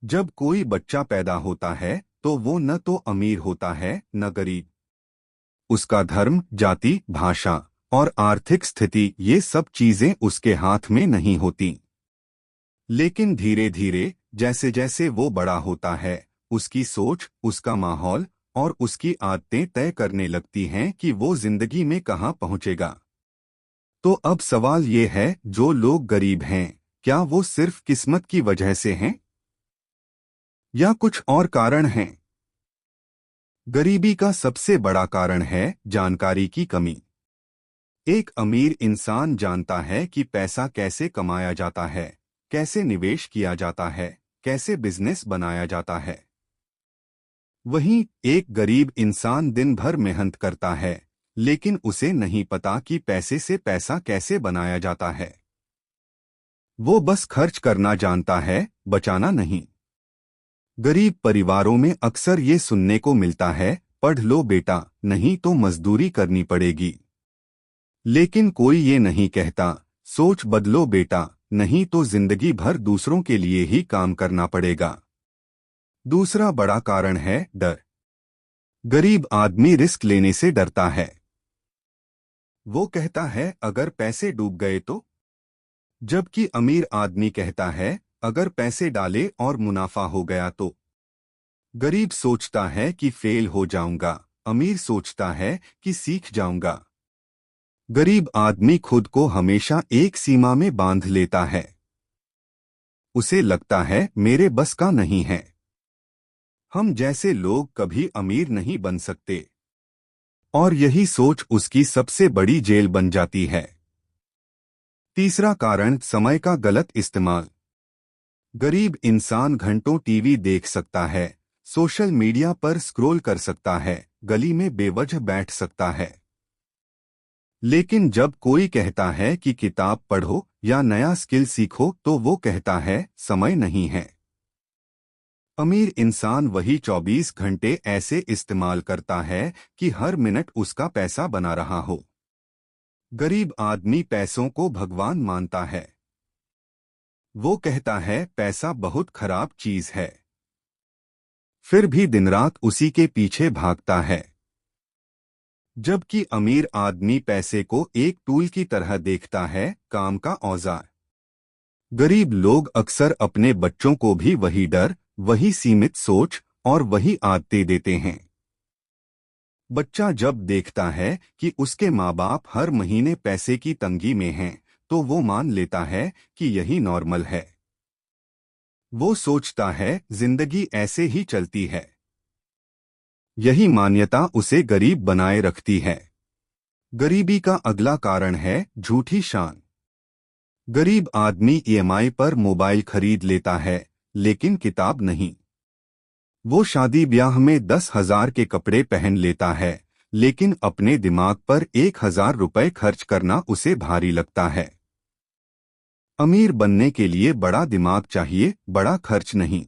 जब कोई बच्चा पैदा होता है तो वो न तो अमीर होता है न गरीब। उसका धर्म, जाति, भाषा और आर्थिक स्थिति ये सब चीजें उसके हाथ में नहीं होती। लेकिन धीरे धीरे जैसे जैसे वो बड़ा होता है, उसकी सोच, उसका माहौल और उसकी आदतें तय करने लगती हैं कि वो जिंदगी में कहाँ पहुंचेगा। तो अब सवाल ये है, जो लोग गरीब हैं, क्या वो सिर्फ किस्मत की वजह से हैं या कुछ और कारण हैं? गरीबी का सबसे बड़ा कारण है जानकारी की कमी। एक अमीर इंसान जानता है कि पैसा कैसे कमाया जाता है, कैसे निवेश किया जाता है, कैसे बिजनेस बनाया जाता है। वहीं एक गरीब इंसान दिन भर मेहनत करता है, लेकिन उसे नहीं पता कि पैसे से पैसा कैसे बनाया जाता है। वो बस खर्च करना जानता है, बचाना नहीं। गरीब परिवारों में अक्सर ये सुनने को मिलता है, पढ़ लो बेटा, नहीं तो मजदूरी करनी पड़ेगी। लेकिन कोई ये नहीं कहता, सोच बदलो बेटा, नहीं तो जिंदगी भर दूसरों के लिए ही काम करना पड़ेगा। दूसरा बड़ा कारण है डर। गरीब आदमी रिस्क लेने से डरता है। वो कहता है अगर पैसे डूब गए तो। जबकि अमीर आदमी कहता है अगर पैसे डाले और मुनाफा हो गया तो। गरीब सोचता है कि फेल हो जाऊंगा, अमीर सोचता है कि सीख जाऊंगा। गरीब आदमी खुद को हमेशा एक सीमा में बांध लेता है। उसे लगता है मेरे बस का नहीं है। हम जैसे लोग कभी अमीर नहीं बन सकते। और यही सोच उसकी सबसे बड़ी जेल बन जाती है। तीसरा कारण समय का गलत इस्तेमाल। गरीब इंसान घंटों टीवी देख सकता है, सोशल मीडिया पर स्क्रॉल कर सकता है, गली में बेवजह बैठ सकता है। लेकिन जब कोई कहता है कि किताब पढ़ो या नया स्किल सीखो तो वो कहता है समय नहीं है। अमीर इंसान वही 24 घंटे ऐसे इस्तेमाल करता है कि हर मिनट उसका पैसा बना रहा हो। गरीब आदमी पैसों को भगवान मानता है। वो कहता है पैसा बहुत खराब चीज है। फिर भी दिन रात उसी के पीछे भागता है। जबकि अमीर आदमी पैसे को एक टूल की तरह देखता है, काम का औजार। गरीब लोग अक्सर अपने बच्चों को भी वही डर, वही सीमित सोच और वही आदतें देते हैं। बच्चा जब देखता है कि उसके माँ बाप हर महीने पैसे की तंगी में हैं, तो वो मान लेता है कि यही नॉर्मल है। वो सोचता है जिंदगी ऐसे ही चलती है। यही मान्यता उसे गरीब बनाए रखती है। गरीबी का अगला कारण है झूठी शान। गरीब आदमी ईएमआई पर मोबाइल खरीद लेता है, लेकिन किताब नहीं। वो शादी ब्याह में 10,000 के कपड़े पहन लेता है, लेकिन अपने दिमाग पर 1,000 रुपए खर्च करना उसे भारी लगता है। अमीर बनने के लिए बड़ा दिमाग चाहिए, बड़ा खर्च नहीं।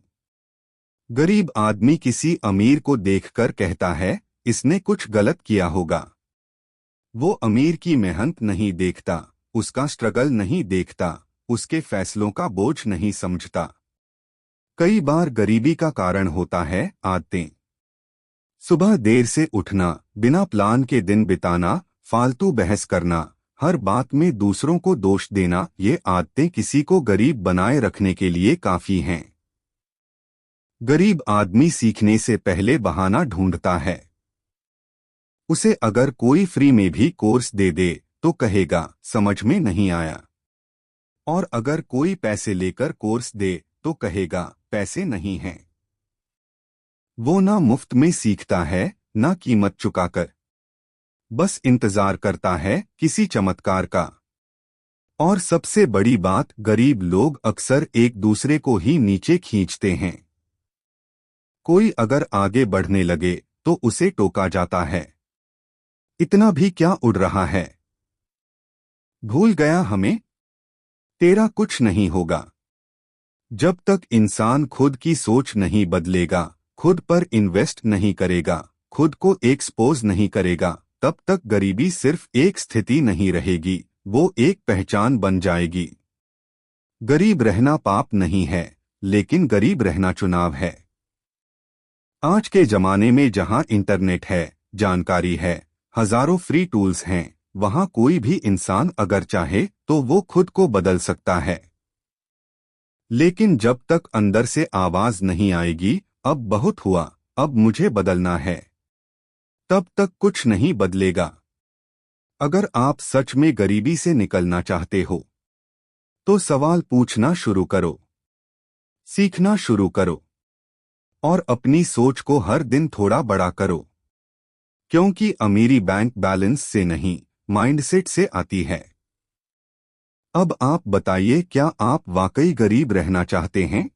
गरीब आदमी किसी अमीर को देखकर कहता है इसने कुछ गलत किया होगा। वो अमीर की मेहनत नहीं देखता, उसका स्ट्रगल नहीं देखता, उसके फैसलों का बोझ नहीं समझता। कई बार गरीबी का कारण होता है आदतें। सुबह देर से उठना, बिना प्लान के दिन बिताना, फालतू बहस करना, हर बात में दूसरों को दोष देना, ये आदतें किसी को गरीब बनाए रखने के लिए काफी हैं। गरीब आदमी सीखने से पहले बहाना ढूंढता है। उसे अगर कोई फ्री में भी कोर्स दे दे तो कहेगा समझ में नहीं आया। और अगर कोई पैसे लेकर कोर्स दे तो कहेगा पैसे नहीं हैं। वो ना मुफ्त में सीखता है, ना कीमत चुकाकर। बस इंतजार करता है किसी चमत्कार का। और सबसे बड़ी बात, गरीब लोग अक्सर एक दूसरे को ही नीचे खींचते हैं। कोई अगर आगे बढ़ने लगे तो उसे टोका जाता है। इतना भी क्या उड़ रहा है, भूल गया हमें, तेरा कुछ नहीं होगा। जब तक इंसान खुद की सोच नहीं बदलेगा, खुद पर इन्वेस्ट नहीं करेगा, खुद को एक्सपोज नहीं करेगा, तब तक गरीबी सिर्फ एक स्थिति नहीं रहेगी, वो एक पहचान बन जाएगी। गरीब रहना पाप नहीं है, लेकिन गरीब रहना चुनाव है। आज के जमाने में जहां इंटरनेट है, जानकारी है, हजारों फ्री टूल्स हैं, वहां कोई भी इंसान अगर चाहे तो वो खुद को बदल सकता है। लेकिन जब तक अंदर से आवाज नहीं आएगी, अब बहुत हुआ, अब मुझे बदलना है, तब तक कुछ नहीं बदलेगा। अगर आप सच में गरीबी से निकलना चाहते हो, तो सवाल पूछना शुरू करो, सीखना शुरू करो और अपनी सोच को हर दिन थोड़ा बड़ा करो। क्योंकि अमीरी बैंक बैलेंस से नहीं, माइंडसेट से आती है। अब आप बताइए, क्या आप वाकई गरीब रहना चाहते हैं?